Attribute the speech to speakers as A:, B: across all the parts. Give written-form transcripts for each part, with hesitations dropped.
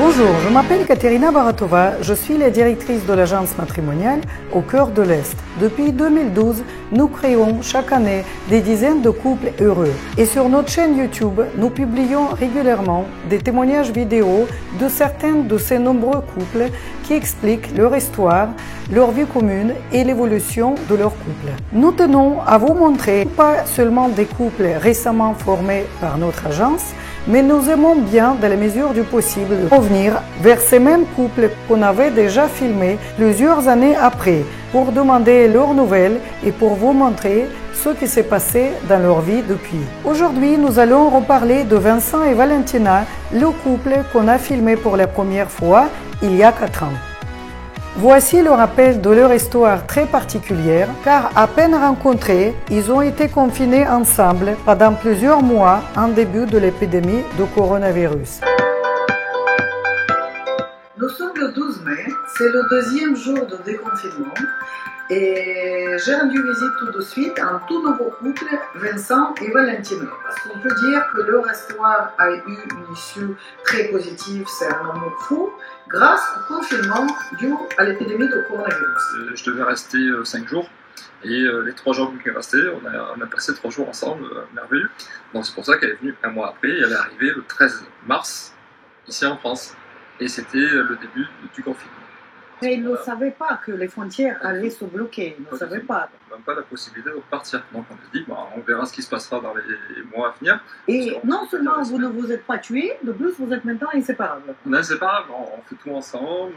A: Bonjour, je m'appelle Katerina Baratova, je suis la directrice de l'agence matrimoniale au cœur de l'Est. Depuis 2012, nous créons chaque année des dizaines de couples heureux. Et sur notre chaîne YouTube, nous publions régulièrement des témoignages vidéo de certains de ces nombreux couples qui expliquent leur histoire, leur vie commune et l'évolution de leur couple. Nous tenons à vous montrer pas seulement des couples récemment formés par notre agence, mais nous aimons bien, dans la mesure du possible, revenir vers ces mêmes couples qu'on avait déjà filmés plusieurs années après, pour demander leurs nouvelles et pour vous montrer ce qui s'est passé dans leur vie depuis. Aujourd'hui, nous allons reparler de Vincent et Valentina, le couple qu'on a filmé pour la première fois il y a 4 ans. Voici le rappel de leur histoire très particulière, car à peine rencontrés, ils ont été confinés ensemble pendant plusieurs mois en début de l'épidémie de coronavirus. Nous sommes le 12 mai, c'est le deuxième jour de déconfinement et j'ai rendu visite tout de suite à un tout nouveau couple, Vincent et Valentina. Parce qu'on peut dire que leur histoire a eu une issue très positive, c'est un amour fou, grâce au confinement dû à l'épidémie de coronavirus.
B: Je devais rester 5 jours et les 3 jours qui restaient, on a passé 3 jours ensemble, merveilleux. Donc c'est pour ça qu'elle est venue un mois après et elle est arrivée le 13 mars ici en France. Et c'était le début du confinement.
A: Mais ils ne savaient pas que les frontières allaient se bloquer, ils ne savaient pas.
B: Même pas la possibilité de repartir. Donc on a dit, on verra ce qui se passera dans les mois à venir.
A: Et non seulement vous ne vous êtes pas tués, de plus vous êtes maintenant inséparables.
B: On est inséparables, on fait tout ensemble,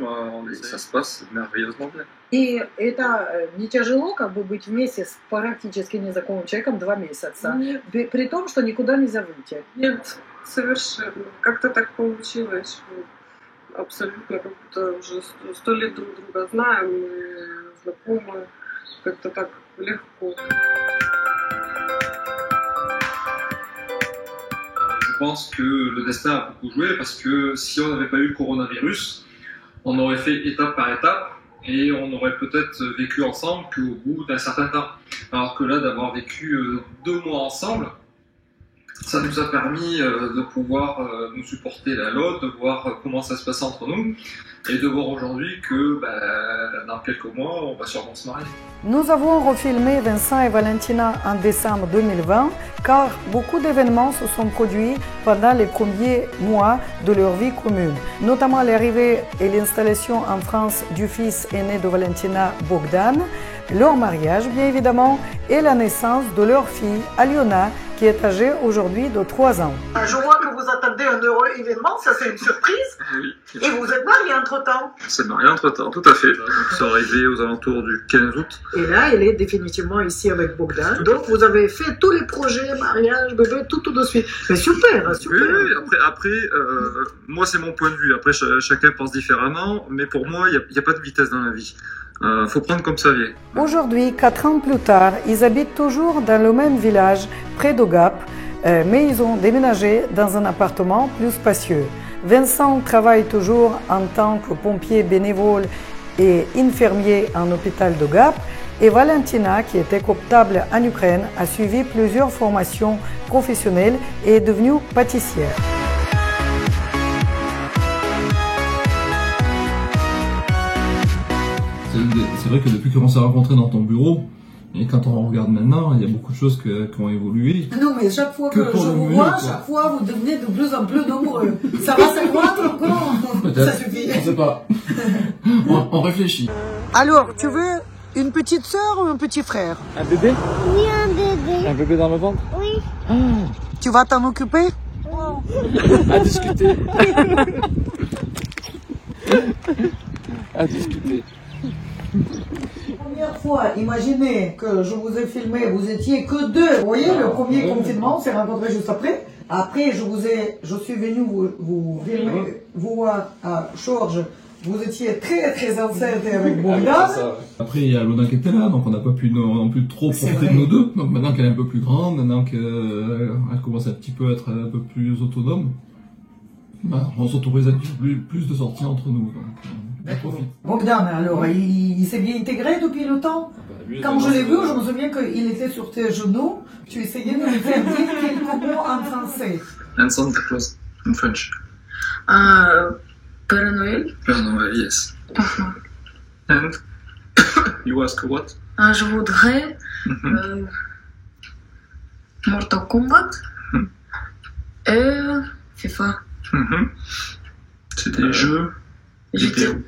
B: ça se passe merveilleusement bien.
A: И это не тяжело, как бы быть вместе с практически незнакомым человеком 2 месяца, при том, что никуда нельзя выйти.
C: Нет, совершенно. Как-то так получилось, что абсолютно как будто уже 100 лет друг друга знаем и знакомы, как-то так легко.
B: Je pense que le destin a beaucoup joué parce que si on n'avait pas eu le coronavirus, on aurait fait étape par étape et on aurait peut-être vécu ensemble qu'au bout d'un certain temps. Alors que là, d'avoir vécu 2 mois ensemble, ça nous a permis de pouvoir nous supporter l'un l'autre, de voir comment ça se passe entre nous et de voir aujourd'hui que dans quelques mois, on va sûrement se marier.
A: Nous avons refilmé Vincent et Valentina en décembre 2020 car beaucoup d'événements se sont produits pendant les premiers mois de leur vie commune, notamment l'arrivée et l'installation en France du fils aîné de Valentina, Bogdan, leur mariage bien évidemment et la naissance de leur fille Aliona qui est âgée aujourd'hui de 3 ans. Je vois que vous attendez un heureux événement, ça c'est une surprise.
B: Oui.
A: Et vous êtes mariés entre-temps.
B: On s'est mariés entre-temps, tout à fait. Nous sommes arrivés aux alentours du 15 août.
A: Et là, elle est définitivement ici avec Bogdan. Donc vous avez fait tous les projets, mariage, bébé, tout de suite. Mais super, super.
B: Oui, après moi c'est mon point de vue. Après chacun pense différemment, mais pour moi il n'y a pas de vitesse dans la vie. Faut prendre comme ça vient.
A: Aujourd'hui, 4 ans plus tard, ils habitent toujours dans le même village, près de Gap, mais ils ont déménagé dans un appartement plus spacieux. Vincent travaille toujours en tant que pompier bénévole et infirmier en hôpital de Gap, et Valentina, qui était comptable en Ukraine, a suivi plusieurs formations professionnelles et est devenue pâtissière.
D: C'est vrai que depuis qu'on s'est rencontrés dans ton bureau, et quand on regarde maintenant, il y a beaucoup de choses qui ont évolué.
A: Non, mais chaque fois que je vous vois, chaque fois vous devenez de plus en plus nombreux. Ça va s'accroître encore? Ça suffit.
D: Je sais pas. on réfléchit.
A: Alors, tu veux une petite sœur ou un petit frère?
B: Un bébé?
E: Oui, un bébé.
B: Un bébé dans le ventre?
E: Oui.
A: Tu vas t'en occuper?
B: À discuter. À discuter.
A: Première fois, imaginez que je vous ai filmé, vous étiez que 2. Vous voyez, le premier confinement, on s'est rencontrés juste après. Après, je suis venu vous filmer, vous voir à Georges. Vous étiez très très enceinte avec Bogdan.
D: Après, il y a Lona qui était là, donc on n'a pas pu non plus trop profiter de nous deux. Donc maintenant qu'elle est un peu plus grande, maintenant qu'elle commence un petit peu à être un peu plus autonome, on s'autorise à plus de sorties entre nous. Donc, on profite.
A: Bogdan, alors, il s'est bien intégré depuis le temps? Quand je l'ai vu, je me souviens qu'il était sur tes genoux. Tu essayais de lui faire dire quelques mots en français.
B: And Santa Claus in French.
E: Père Noël.
B: Père Noël, yes. And you ask what?
E: Je voudrais Mortal Kombat et FIFA.
B: C'est des jeux vidéo.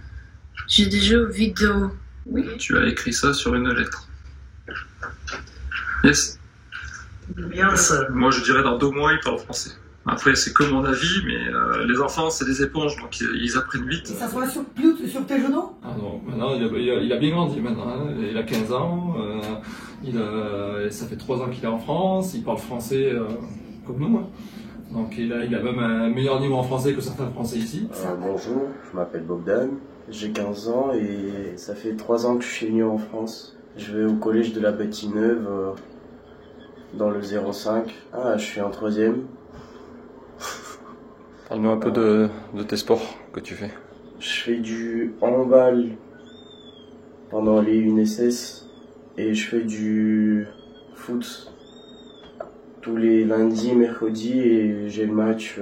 E: J'ai des jeux vidéo. Oui.
B: Tu as écrit ça sur une lettre. Yes.
E: Bien sûr.
B: Moi, je dirais dans 2 mois, ils parlent français. Après, c'est que mon avis, mais les enfants, c'est des éponges, donc ils apprennent vite.
A: Et ça se voit plus sur tes genoux?
D: Ah non, maintenant il a bien grandi maintenant, hein. Il a 15 ans, ça fait 3 ans qu'il est en France, il parle français comme nous. Hein. Donc il a même un meilleur niveau en français que certains Français ici.
F: Bonjour, je m'appelle Bogdan, j'ai 15 ans et ça fait 3 ans que je suis venu en France. Je vais au collège de la Bâtie-Neuve dans le 05. Ah, je suis en 3e.
B: Parle-nous un peu de tes sports que tu fais.
F: Je fais du handball pendant les UNSS et je fais du foot tous les lundis et mercredis et j'ai le match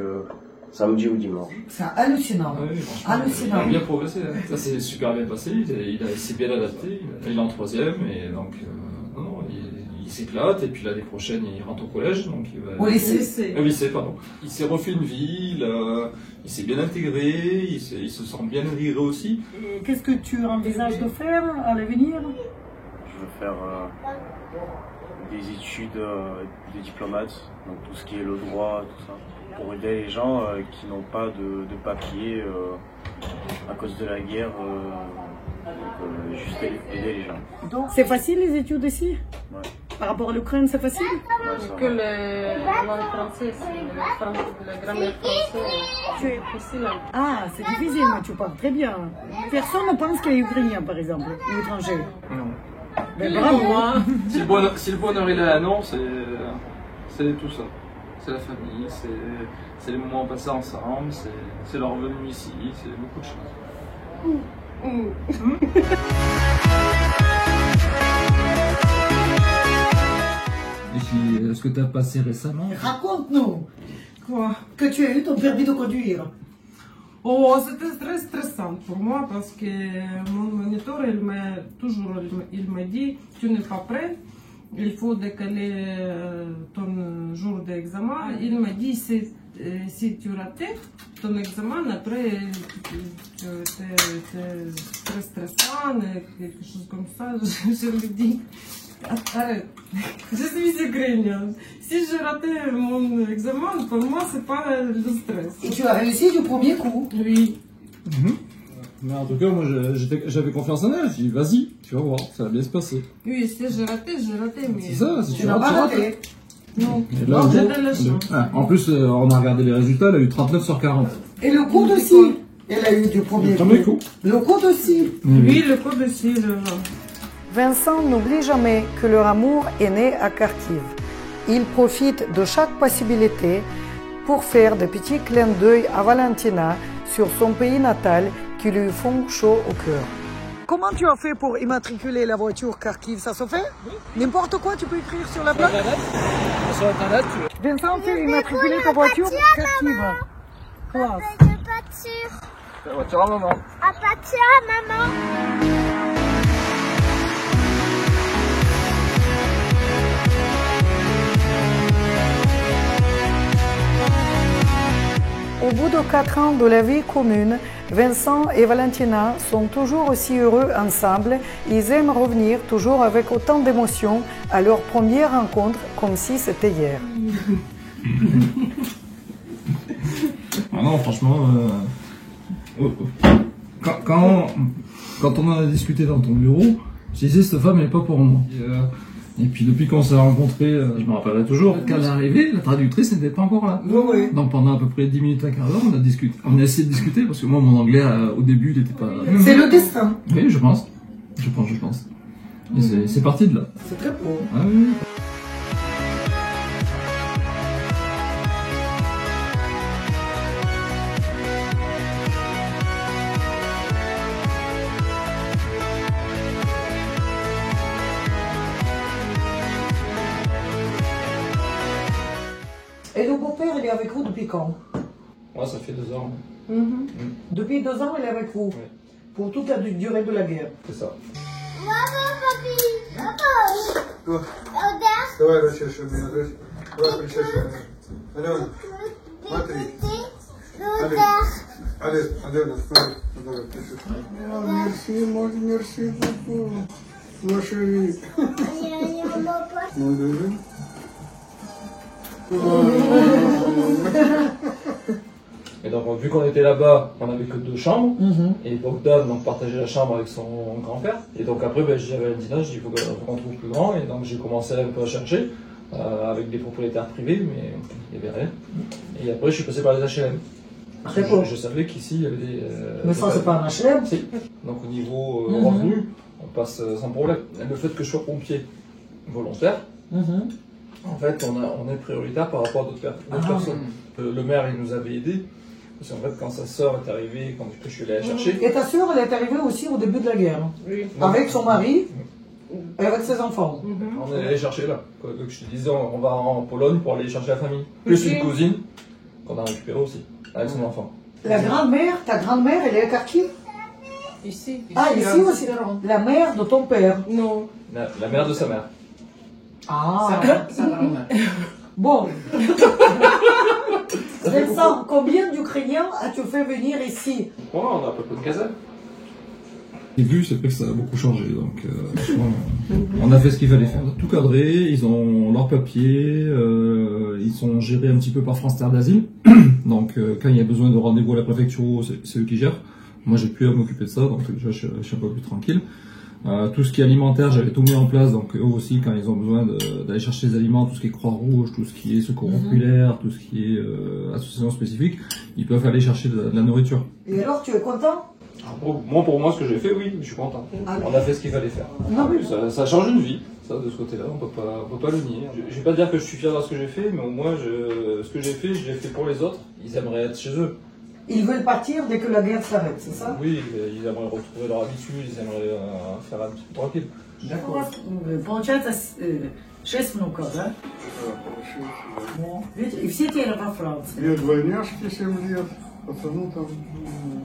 F: samedi ou dimanche.
A: C'est hallucinant.
D: Oui,
A: Hallucinant.
D: Il a bien progressé, hein. Ça s'est super bien passé, il s'est bien adapté, il est en 3e et donc il s'éclate et puis l'année prochaine il rentre au collège, donc il va...
A: Au lycée.
D: Au lycée, pardon. Il s'est refait une ville, il s'est bien intégré, il se sent bien intégré aussi.
A: Et qu'est-ce que tu envisages de faire à l'avenir?
F: Je veux faire des études de diplomate, donc tout ce qui est le droit, tout ça, pour aider les gens qui n'ont pas de papier à cause de la guerre, donc juste aider les gens.
A: C'est facile les études ici?
F: Ouais.
A: Par rapport à l'Ukraine, c'est facile?
F: Ouais, ça
C: Que
F: va.
C: les langues françaises, le grammaire français, c'est difficile.
A: Ah, c'est difficile, mais tu parles très bien. Personne ne pense qu'il est ukrainien, par exemple, ou étranger.
D: Non.
A: Ben bravo.
D: Si le bonheur il est là, non, c'est tout ça. C'est la famille, c'est les moments passés ensemble, c'est leur venue ici, c'est beaucoup de choses. Et puis, ce que tu as passé récemment?
A: Raconte-nous
G: Quoi?
A: que tu as eu ton permis de conduire.
G: Oh, c'était très stressant pour moi parce que mon moniteur, il m'a dit, tu n'es pas prêt, il faut décaler ton jour d'examen. Il m'a dit, si tu rates ton examen, après, c'est très stressant, quelque chose comme ça. Je lui dis, arrête, je suis ukrainienne. Si je ratais mon examen, pour moi, c'est pas le stress.
A: Et tu as réussi du premier coup.
G: Oui.
D: Mais en tout cas, moi j'avais confiance en elle, j'ai dit vas-y, tu vas voir, ça va bien se passer.
G: Oui, si j'ai raté, mais...
D: C'est ça, si
A: Tu
D: tu
A: n'as
D: rates,
A: pas
D: tu rates.
G: Non,
A: raté.
D: Et là,
G: j'ai
D: en
G: de la chance.
D: en plus, on a regardé les résultats, elle a eu 39 sur 40.
A: Et le coude aussi. Elle a eu du premier
D: Le premier
A: coup.
D: coup.
A: Le coude aussi.
G: Oui, le code aussi,
A: Vincent n'oublie jamais que leur amour est né à Kharkiv. Il profite de chaque possibilité pour faire de petits clins d'œil à Valentina sur son pays natal qui lui font chaud au cœur. Comment tu as fait pour immatriculer la voiture Kharkiv? Ça se fait? N'importe quoi, tu peux écrire sur la plaque?
D: Sur Internet,
A: Vincent, tu as immatriculé ta voiture Kharkiv. Classe.
D: la voiture à maman.
A: Au bout de 4 ans de la vie commune, Vincent et Valentina sont toujours aussi heureux ensemble. Ils aiment revenir toujours avec autant d'émotion à leur première rencontre comme si c'était hier.
D: Ah non, franchement, quand on en a discuté dans ton bureau, je disais cette femme elle n'est pas pour moi. Et puis depuis qu'on s'est rencontrés, je me rappellerai toujours, quand elle est arrivée, la traductrice n'était pas encore là.
A: Oui.
D: Donc pendant à peu près 10 minutes, un quart d'heure, on a essayé de discuter, parce que moi mon anglais au début il n'était pas...
A: C'est le destin.
D: Oui, je pense. Et c'est parti de là.
A: C'est très beau.
D: Ah oui.
A: Et le beau-père, il est avec vous depuis quand?
D: Ouais, ça fait 2 ans.
A: Depuis 2 ans, elle est avec vous.
D: Oui.
A: Pour toute la durée de la guerre.
D: C'est ça.
H: Давай, расчешем меня, дочь. Давай, причешем. Алена, смотри. Алена, смотри. Давай, причешем. Мерси, мой, мерси, лошари. Ну, держи.
D: Et donc, vu qu'on était là-bas, on n'avait que 2 chambres. Et Bogdan donc, partageait la chambre avec son grand-père. Et donc après, ben, j'avais un dîner, j'ai dit il faut qu'on trouve plus grand. Et donc j'ai commencé un peu à chercher avec des propriétaires privés, mais il n'y avait rien. Et après, je suis passé par les HLM. Je savais qu'ici, il y avait des...
A: Mais ça, c'est pas un HLM.
D: Si. Donc au niveau revenu, on passe sans problème. Le fait que je sois pompier volontaire, en fait, on est prioritaire par rapport à d'autres personnes. Le maire, il nous avait aidés. Parce qu'en fait, quand sa sœur est arrivée, quand je suis allé la chercher...
A: Et ta sœur, elle est arrivée aussi au début de la guerre.
G: Oui.
A: Avec son mari et avec ses enfants.
D: On est allé chercher là. Donc je te disais, on va en Pologne pour aller chercher la famille. Plus une cousine qu'on a récupérée aussi, avec son enfant.
A: La grand-mère, ta grand-mère, elle est à Kharkiv?
G: Ici.
A: Ah, ici aussi. La mère de ton père?
G: Non.
D: La mère de sa mère.
A: Ah. Bon. Vincent, combien d'Ukrainiens as-tu fait venir ici?
D: Ouais, on a à peu près une quinzaine.
I: Au début, c'est vrai que ça a beaucoup changé, donc franchement, on a fait ce qu'il fallait faire. Tout cadré, ils ont leurs papiers, ils sont gérés un petit peu par France Terre d'Asile. Donc quand il y a besoin de rendez-vous à la préfecture, c'est eux qui gèrent. Moi, j'ai plus à m'occuper de ça, donc déjà, je suis un peu plus tranquille. Tout ce qui est alimentaire, j'avais tout mis en place, donc eux aussi, quand ils ont besoin d'aller chercher des aliments, tout ce qui est Croix-Rouge, tout ce qui est secours oculaire, tout ce qui est association spécifique, ils peuvent aller chercher de la nourriture.
A: Et alors, tu es content?
D: Pour moi, ce que j'ai fait, oui, je suis content. On a fait ce qu'il fallait faire.
A: Non, mais...
D: ça change une vie, ça, de ce côté-là, on peut pas le nier. Je vais pas dire que je suis fier de ce que j'ai fait, mais au moins, ce que j'ai fait, je l'ai fait pour les autres. Ils aimeraient être chez eux.
A: Ils veulent partir dès que la guerre s'arrête, c'est ça?
D: Oui, ils aimeraient retrouver leur habitude, ils aimeraient faire un petit peu tranquille.
A: D'accord. Получается, 6 внуков, да? Видите, и все теперь во Франции.
H: Две двойняшки 7 лет, пацану там,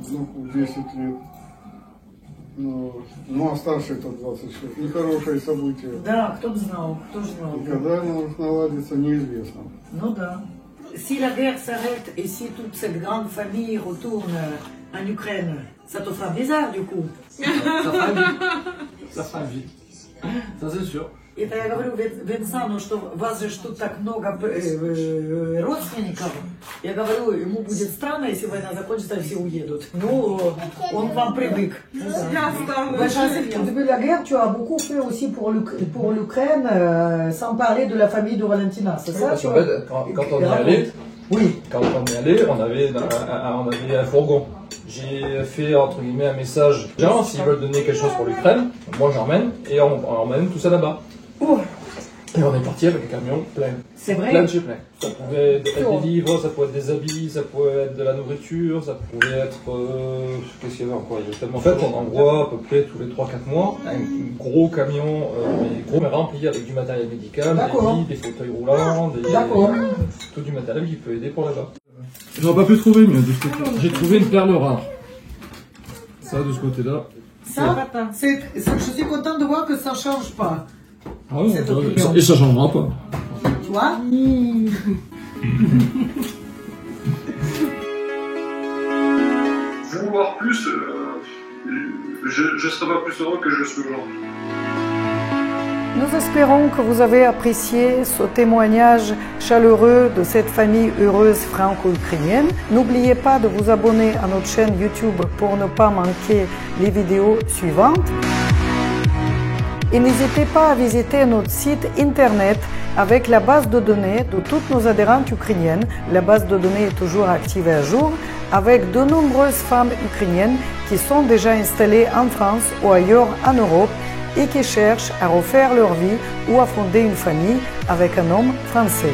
H: внуку 10 лет. Ну, а старший-то 26. Нехорошее событие.
A: Да, кто бы знал, кто же знал.
H: И когда оно наладится, неизвестно.
A: Ну да. Si la guerre s'arrête et si toute cette grande famille retourne en Ukraine, ça te fera bizarre du coup.
D: Ça fera vite. Ça c'est sûr.
A: Это я говорю Винсану, что вас же тут так много родственников. Я говорю, ему будет странно, если война закончится, и все уедут. Ну, он к вам привык. Depuis la guerre, tu as beaucoup fait aussi pour l'Ukraine, sans parler de la famille de Valentina, c'est ça?
D: En fait, quand on est allé, on avait un fourgon. J'ai fait entre guillemets un message. Genre, s'ils veulent donner quelque chose pour l'Ukraine, moi j'emmène et on emmène tout ça là-bas. Et on est parti avec un camion plein.
A: C'est vrai?
D: Plein de chez plein. Ça pouvait être des livres, ça pouvait être des habits, ça pouvait être de la nourriture, ça pouvait être... qu'est-ce qu'il y avait encore? Il y avait tellement... En fait, on envoie à peu près tous les 3-4 mois un gros camion, mais rempli avec du matériel médical, des lits, des fauteuils roulants, tout du matériel qui peut aider pour là-bas.
I: J'aurais pas pu trouver mieux de ce côté. J'ai trouvé une perle rare. Ça, de ce côté-là.
A: Ça, je suis content de voir que ça change pas.
I: Ah oui, et ça changera pas.
A: Tu vois?
B: Vouloir plus, je serais pas plus heureux que je suis aujourd'hui.
A: Nous espérons que vous avez apprécié ce témoignage chaleureux de cette famille heureuse franco-ukrainienne. N'oubliez pas de vous abonner à notre chaîne YouTube pour ne pas manquer les vidéos suivantes. Et n'hésitez pas à visiter notre site internet avec la base de données de toutes nos adhérentes ukrainiennes. La base de données est toujours active et à jour, avec de nombreuses femmes ukrainiennes qui sont déjà installées en France ou ailleurs en Europe et qui cherchent à refaire leur vie ou à fonder une famille avec un homme français.